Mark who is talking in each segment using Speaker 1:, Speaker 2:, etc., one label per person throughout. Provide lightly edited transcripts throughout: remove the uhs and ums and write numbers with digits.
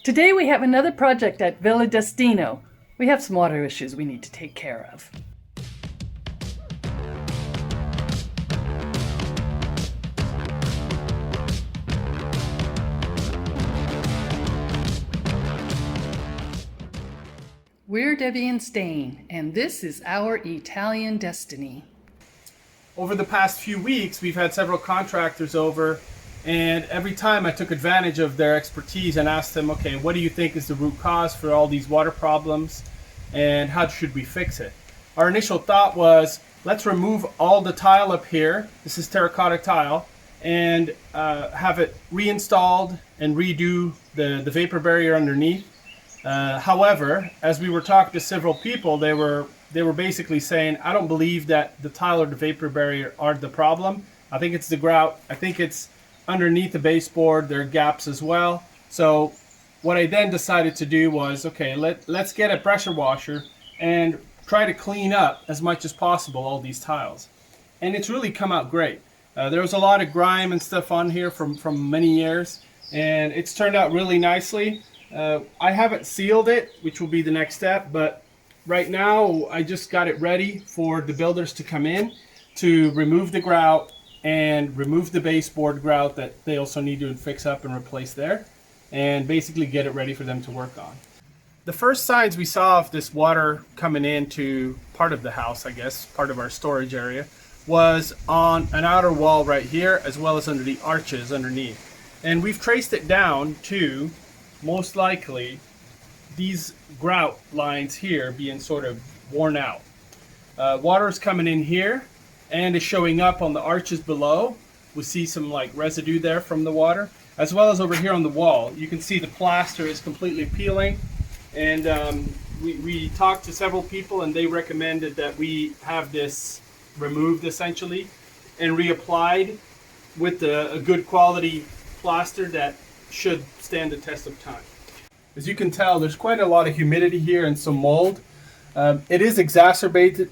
Speaker 1: Today we have another project at Villa Destino. We have some water issues we need to take care of. We're Debbie and Stain, and this is our Italian destiny.
Speaker 2: Over the past few weeks, we've had several contractors over, and every time I took advantage of their expertise and asked them, okay, what do you think is the root cause for all these water problems, and how should we fix it? Our initial thought was, let's remove all the tile up here, this is terracotta tile, and have it reinstalled and redo the vapor barrier underneath. However, as we were talking to several people, they were basically saying, I don't believe that the tile or the vapor barrier are the problem. I think it's the grout. I think it's underneath the baseboard. There are gaps as well. So what I then decided to do was, okay, let's get a pressure washer and try to clean up as much as possible all these tiles. And it's really come out great. There was a lot of grime and stuff on here from many years, and it's turned out really nicely. I haven't sealed it, which will be the next step, but right now I just got it ready for the builders to come in to remove the grout and remove the baseboard grout that they also need to fix up and replace there, and basically get it ready for them to work on. The first signs we saw of this water coming into part of the house, I guess, part of our storage area, was on an outer wall right here, as well as under the arches underneath. And we've traced it down to most likely these grout lines here being sort of worn out. Water is coming in here and is showing up on the arches below. We see some like residue there from the water, as well as over here on the wall. You can see the plaster is completely peeling, and we talked to several people and they recommended that we have this removed essentially and reapplied with a good quality plaster that should stand the test of time. As you can tell, there's quite a lot of humidity here and some mold. It is exacerbated,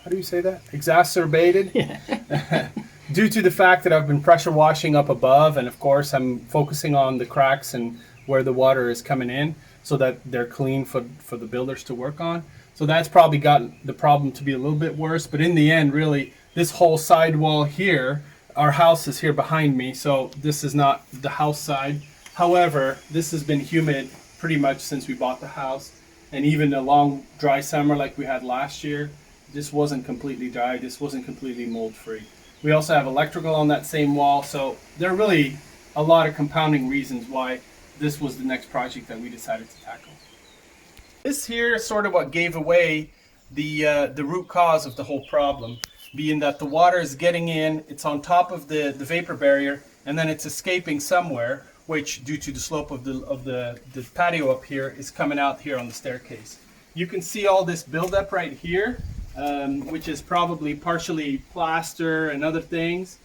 Speaker 2: how do you say that? Exacerbated. Yeah. Due to the fact that I've been pressure washing up above, and of course I'm focusing on the cracks and where the water is coming in so that they're clean for the builders to work on. So that's probably gotten the problem to be a little bit worse, but in the end, really, this whole side wall here, our house is here behind me, so this is not the house side. However, this has been humid pretty much since we bought the house, and even a long dry summer like we had last year, this wasn't completely dry, this wasn't completely mold free. We also have electrical on that same wall, so there are really a lot of compounding reasons why this was the next project that we decided to tackle. This here is sort of what gave away the root cause of the whole problem, being that the water is getting in, it's on top of the vapor barrier, and then it's escaping somewhere, which due to the slope of the patio up here is coming out here on the staircase. You can see all this buildup right here, which is probably partially plaster and other things,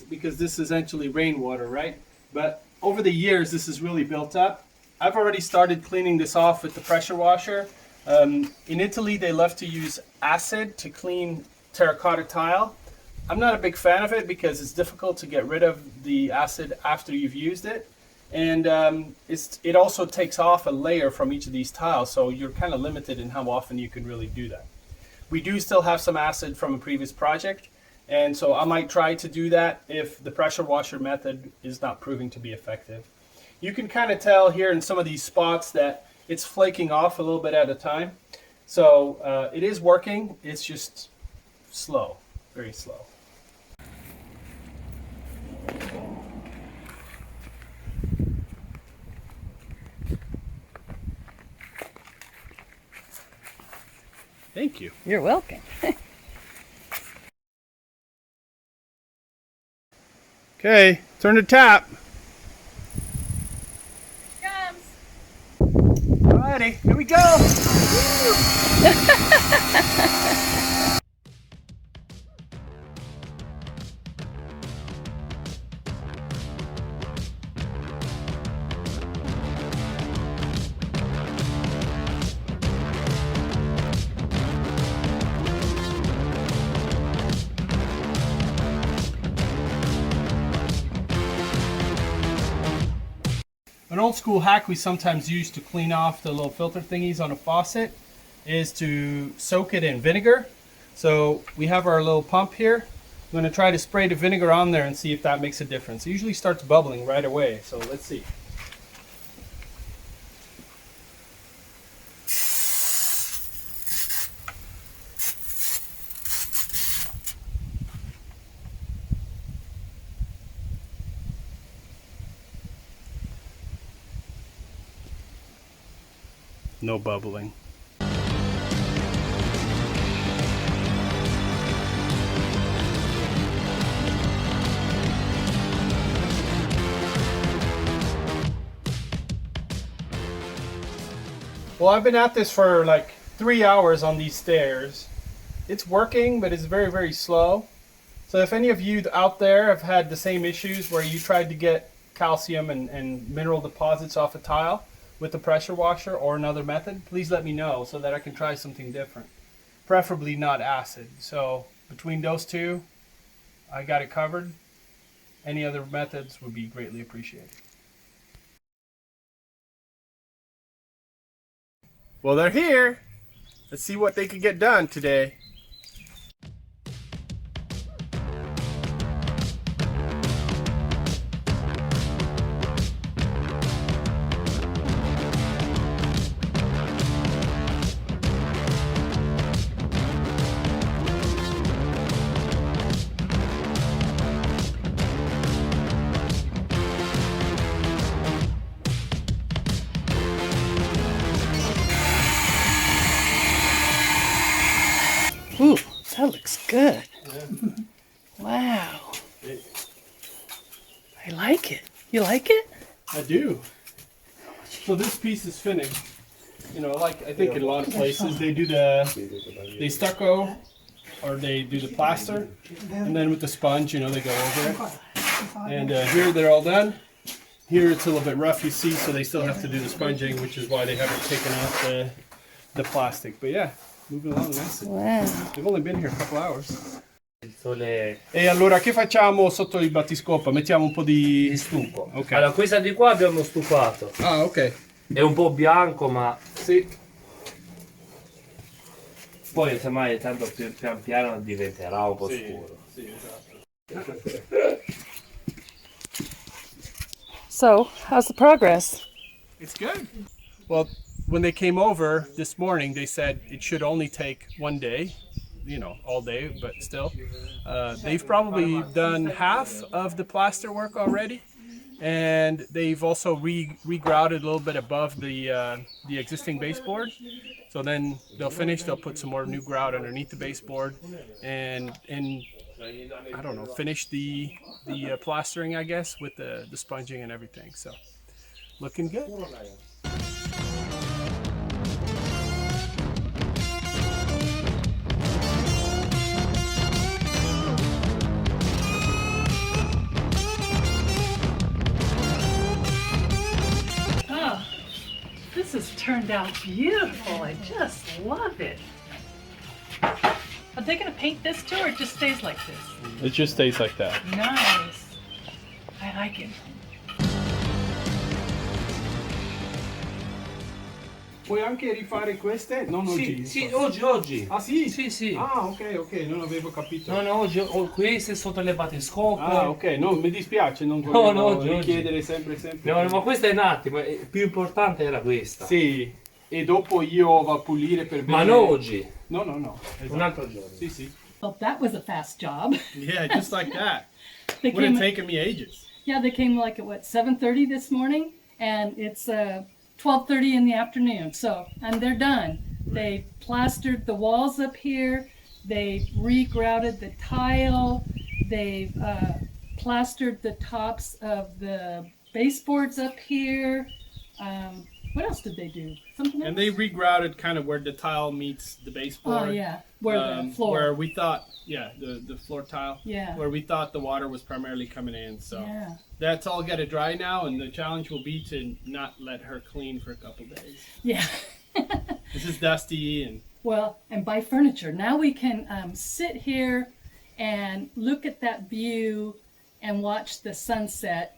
Speaker 2: because this is essentially rainwater, right? But over the years, this has really built up. I've already started cleaning this off with the pressure washer. In Italy, they love to use acid to clean terracotta tile. I'm not a big fan of it because it's difficult to get rid of the acid after you've used it, and it also takes off a layer from each of these tiles, so you're kind of limited in how often you can really do that. We do still have some acid from a previous project, and so I might try to do that if the pressure washer method is not proving to be effective. You can kind of tell here in some of these spots that it's flaking off a little bit at a time, so it is working, it's just slow, very slow. Thank you.
Speaker 1: You're welcome.
Speaker 2: Okay, turn the tap. Alrighty, here we go. An old school hack we sometimes use to clean off the little filter thingies on a faucet is to soak it in vinegar. So we have our little pump here. I'm going to try to spray the vinegar on there and see if that makes a difference. It usually starts bubbling right away, so let's see. No bubbling. Well, I've been at this for like 3 hours on these stairs. It's working, but it's very, very slow. So if any of you out there have had the same issues where you tried to get calcium and mineral deposits off a tile with the pressure washer or another method, please let me know so that I can try something different. Preferably not acid. So between those two, I got it covered. Any other methods would be greatly appreciated. Well, they're here. Let's see what they can get done today.
Speaker 1: Ooh, that looks good. Wow. I like it. You like it?
Speaker 2: I do. So this piece is finished. You know, like I think in a lot of places they do they stucco or they do the plaster, and then with the sponge, you know, they go over it. And here they're all done. Here it's a little bit rough, you see, so they still have to do the sponging, which is why they haven't taken out the plastic. But yeah, moving along nicely.
Speaker 1: Wow.
Speaker 2: They've only been here a couple hours.
Speaker 3: Il sole
Speaker 2: E allora che facciamo sotto il battiscopa? Mettiamo un po'
Speaker 3: di
Speaker 2: di...
Speaker 3: stucco.
Speaker 2: Ok.
Speaker 3: Allora, questa di qua abbiamo stufato.
Speaker 2: Ah, ok.
Speaker 3: È un po' bianco, ma
Speaker 2: Sì.
Speaker 3: poi semmai tanto pian piano diventerà un po'
Speaker 2: Sì,
Speaker 3: scuro.
Speaker 2: sì, esatto.
Speaker 1: So, how's the progress?
Speaker 2: It's good. Well, when they came over this morning, they said it should only take 1 day, you know, all day, but still. They've probably done half of the plaster work already, and they've also regrouted a little bit above the existing baseboard. So then they'll finish, they'll put some more new grout underneath the baseboard, and I don't know, finish the plastering, I guess, with the sponging and everything. So looking good.
Speaker 1: Oh, this has turned out beautiful. I just love it. Are they going to paint this too, or it just stays like this?
Speaker 2: It just stays like that.
Speaker 1: Nice. I like it.
Speaker 2: Puoi anche rifare queste? Non oggi.
Speaker 3: Sì, oggi.
Speaker 2: Ah sì?
Speaker 3: Sì, sì.
Speaker 2: Ah, ok, non avevo capito.
Speaker 3: No, oggi queste sotto le battescope.
Speaker 2: Ah, ok, no, mi dispiace, non
Speaker 3: No,
Speaker 2: volevo
Speaker 3: oggi.
Speaker 2: richiedere sempre.
Speaker 3: No, ma questa è un attimo, più importante era questa.
Speaker 2: Sì, e dopo io vado a pulire per bene.
Speaker 3: Ma non oggi.
Speaker 2: No.
Speaker 3: Un altro giorno.
Speaker 2: Sì, sì.
Speaker 4: Well, that was a fast job.
Speaker 2: Yeah, just like that.
Speaker 4: They
Speaker 2: Would have
Speaker 4: came,
Speaker 2: taken me ages.
Speaker 4: yeah, they came like at what 7:30 this morning, and it's 12:30 in the afternoon. So, and they're done. They plastered the walls up here. They regrouted the tile. They've plastered the tops of the baseboards up here. What else did they do? Something else?
Speaker 2: And they regrouted kind of where the tile meets the baseboard.
Speaker 4: Oh yeah, where the floor.
Speaker 2: Where we thought, the floor tile.
Speaker 4: Yeah.
Speaker 2: Where we thought the water was primarily coming in. So
Speaker 4: Yeah.
Speaker 2: that's all got to dry now, and the challenge will be to not let her clean for a couple days.
Speaker 4: Yeah.
Speaker 2: This is dusty and
Speaker 4: Well, and buy furniture. Now we can sit here and look at that view and watch the sunset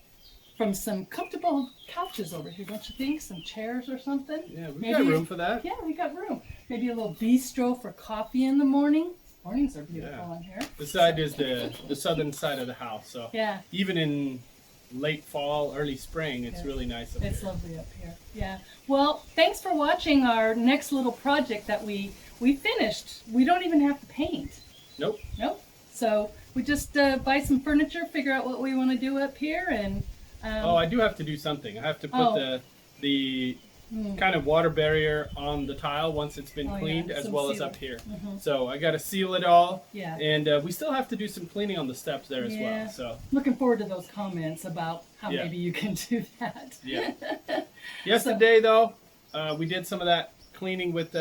Speaker 4: from some comfortable couches over here, don't you think? Some chairs or something?
Speaker 2: Yeah, we got room for that.
Speaker 4: Yeah, we got room. Maybe a little bistro for coffee in the morning. Mornings are beautiful
Speaker 2: Yeah.
Speaker 4: on here.
Speaker 2: The side is the southern side of the house, so
Speaker 4: Yeah,
Speaker 2: even in late fall, early spring, it's
Speaker 4: Yeah.
Speaker 2: really nice up
Speaker 4: it's
Speaker 2: here.
Speaker 4: lovely up here. Yeah. Well, thanks for watching our next little project that we finished. We don't even have to paint.
Speaker 2: Nope.
Speaker 4: Nope. So we just buy some furniture, figure out what we want to do up here, and
Speaker 2: Oh, I do have to do something. I have to put
Speaker 4: Oh.
Speaker 2: the kind of water barrier on the tile once it's been
Speaker 4: Oh, yeah,
Speaker 2: cleaned, as
Speaker 4: some
Speaker 2: well as
Speaker 4: sealer.
Speaker 2: up here.
Speaker 4: Mhm.
Speaker 2: So I got to seal it all,
Speaker 4: Yeah.
Speaker 2: and we still have to do some cleaning on the steps there as
Speaker 4: Yeah.
Speaker 2: well. So
Speaker 4: Looking forward to those comments about how
Speaker 2: Yeah.
Speaker 4: maybe you can do that.
Speaker 2: yeah. Yesterday though, we did some of that cleaning with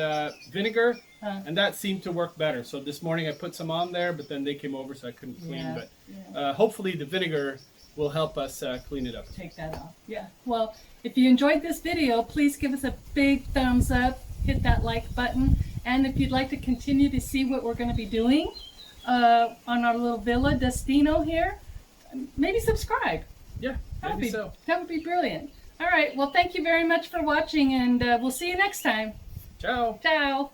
Speaker 2: vinegar, and that seemed to work better. So this morning I put some on there, but then they came over, so I couldn't clean.
Speaker 4: Yeah,
Speaker 2: But
Speaker 4: yeah.
Speaker 2: hopefully the vinegar will help us clean it up.
Speaker 4: Take that off. Yeah. Well, if you enjoyed this video, please give us a big thumbs up, hit that like button, and if you'd like to continue to see what we're going to be doing on our little Villa Destino here, maybe subscribe.
Speaker 2: Yeah,
Speaker 4: That would
Speaker 2: maybe
Speaker 4: be,
Speaker 2: so.
Speaker 4: that would be brilliant. All right. Well, thank you very much for watching, and we'll see you next time.
Speaker 2: Ciao.
Speaker 4: Ciao.